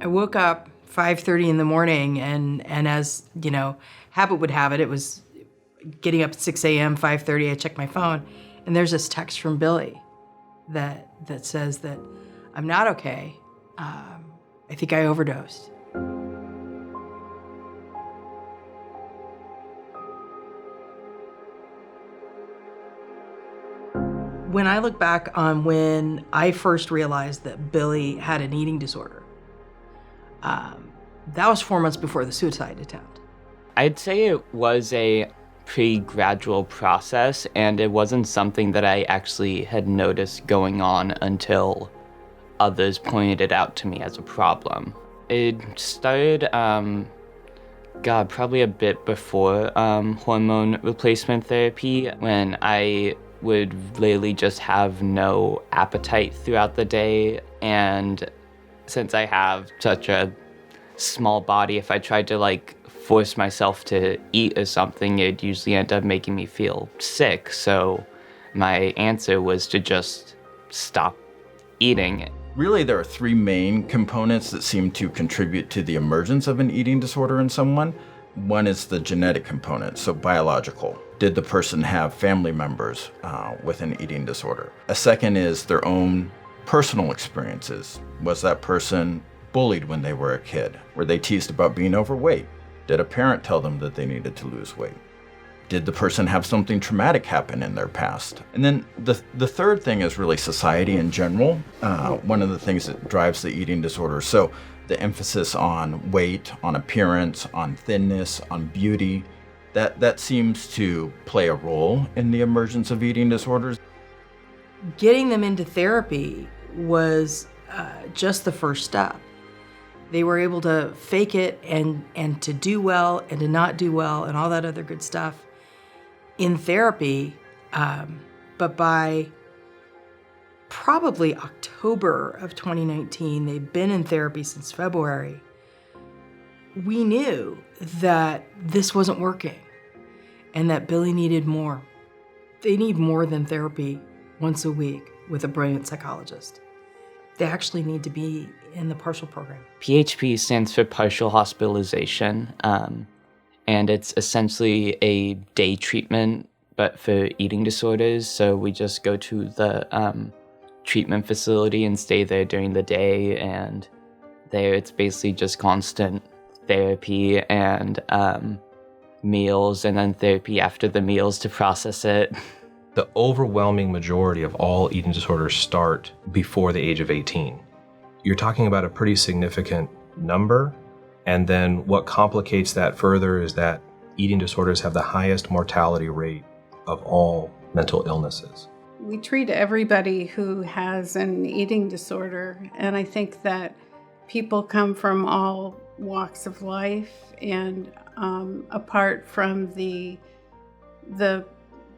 I woke up 5:30 in the morning, and as, habit would have it, it was getting up at 6 a.m., 5:30, I checked my phone, and there's this text from Billie that says that I'm not okay. I think I overdosed. When I look back on when I first realized that Billie had an eating disorder, that was 4 months before the suicide attempt. I'd say it was a pretty gradual process, and it wasn't something that I actually had noticed going on until others pointed it out to me as a problem. It started, probably a bit before hormone replacement therapy, when I would literally just have no appetite throughout the day. And since I have such a small body, if I tried to force myself to eat or something, it'd usually end up making me feel sick. So my answer was to just stop eating. Really, there are three main components that seem to contribute to the emergence of an eating disorder in someone. One is the genetic component, so biological. Did the person have family members with an eating disorder? A second is their own personal experiences. Was that person bullied when they were a kid? Were they teased about being overweight? Did a parent tell them that they needed to lose weight? Did the person have something traumatic happen in their past? And then the third thing is really society in general. One of the things that drives the eating disorder. So the emphasis on weight, on appearance, on thinness, on beauty, that seems to play a role in the emergence of eating disorders. Getting them into therapy was just the first step. They were able to fake it and to do well and to not do well and all that other good stuff in therapy. But by probably October of 2019, they've been in therapy since February. We knew that this wasn't working and that Billie needed more. They need more than therapy once a week with a brilliant psychologist. They actually need to be in the partial program. PHP stands for partial hospitalization, and it's essentially a day treatment, but for eating disorders. So we just go to the treatment facility and stay there during the day, and there it's basically just constant therapy and meals, and then therapy after the meals to process it. The overwhelming majority of all eating disorders start before the age of 18. You're talking about a pretty significant number, and then what complicates that further is that eating disorders have the highest mortality rate of all mental illnesses. We treat everybody who has an eating disorder, and I think that people come from all walks of life, and apart from the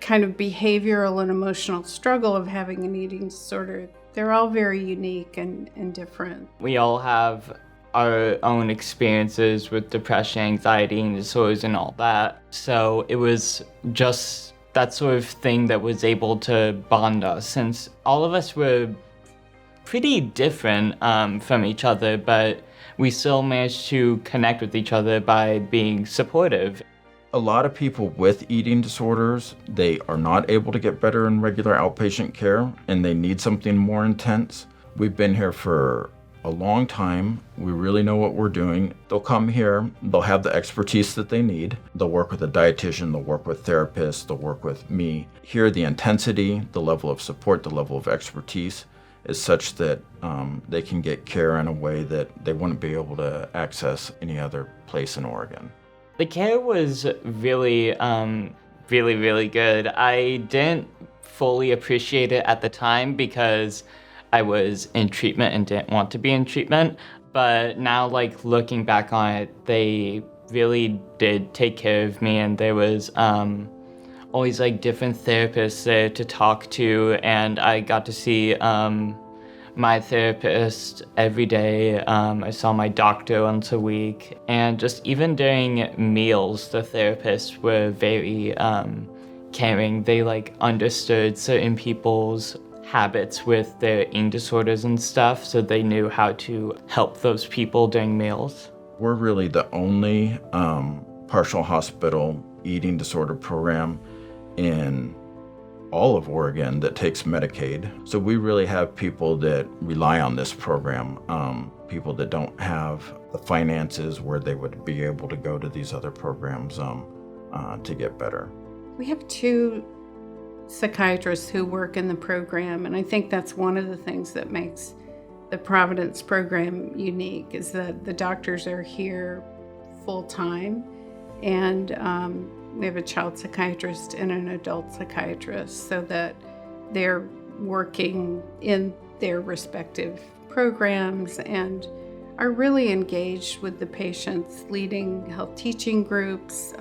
kind of behavioral and emotional struggle of having an eating disorder, they're all very unique and different. We all have our own experiences with depression, anxiety, and disorders and all that. So it was just that sort of thing that was able to bond us, since all of us were pretty different from each other, but we still managed to connect with each other by being supportive. A lot of people with eating disorders, they are not able to get better in regular outpatient care, and they need something more intense. We've been here for a long time. We really know what we're doing. They'll come here, they'll have the expertise that they need. They'll work with a dietitian, they'll work with therapists, they'll work with me. Here, the intensity, the level of support, the level of expertise is such that they can get care in a way that they wouldn't be able to access any other place in Oregon. The care was really, really good. I didn't fully appreciate it at the time because I was in treatment and didn't want to be in treatment. But now, looking back on it, they really did take care of me, and there was always different therapists there to talk to, and I got to see my therapist every day. I saw my doctor once a week, and just even during meals, the therapists were very caring. They understood certain people's habits with their eating disorders and stuff, so they knew how to help those people during meals. We're really the only partial hospital eating disorder program in all of Oregon that takes Medicaid. So we really have people that rely on this program, people that don't have the finances where they would be able to go to these other programs to get better. We have 2 psychiatrists who work in the program, and I think that's one of the things that makes the Providence program unique, is that the doctors are here full-time, and we have a child psychiatrist and an adult psychiatrist, so that they're working in their respective programs and are really engaged with the patients, leading health teaching groups,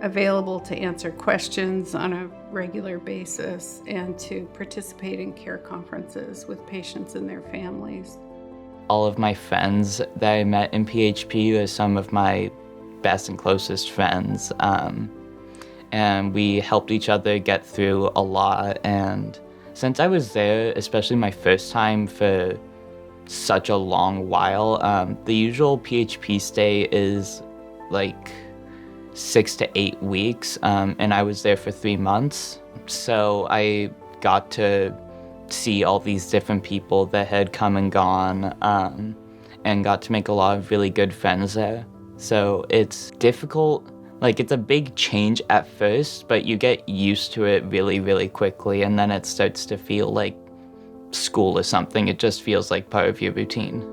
available to answer questions on a regular basis, and to participate in care conferences with patients and their families. All of my friends that I met in PHP are some of my best and closest friends, and we helped each other get through a lot. And since I was there, especially my first time for such a long while, the usual PHP stay is like 6 to 8 weeks, and I was there for 3 months. So I got to see all these different people that had come and gone, and got to make a lot of really good friends there. So it's difficult, like it's a big change at first, but you get used to it really, really quickly, and then it starts to feel like school or something. It just feels like part of your routine.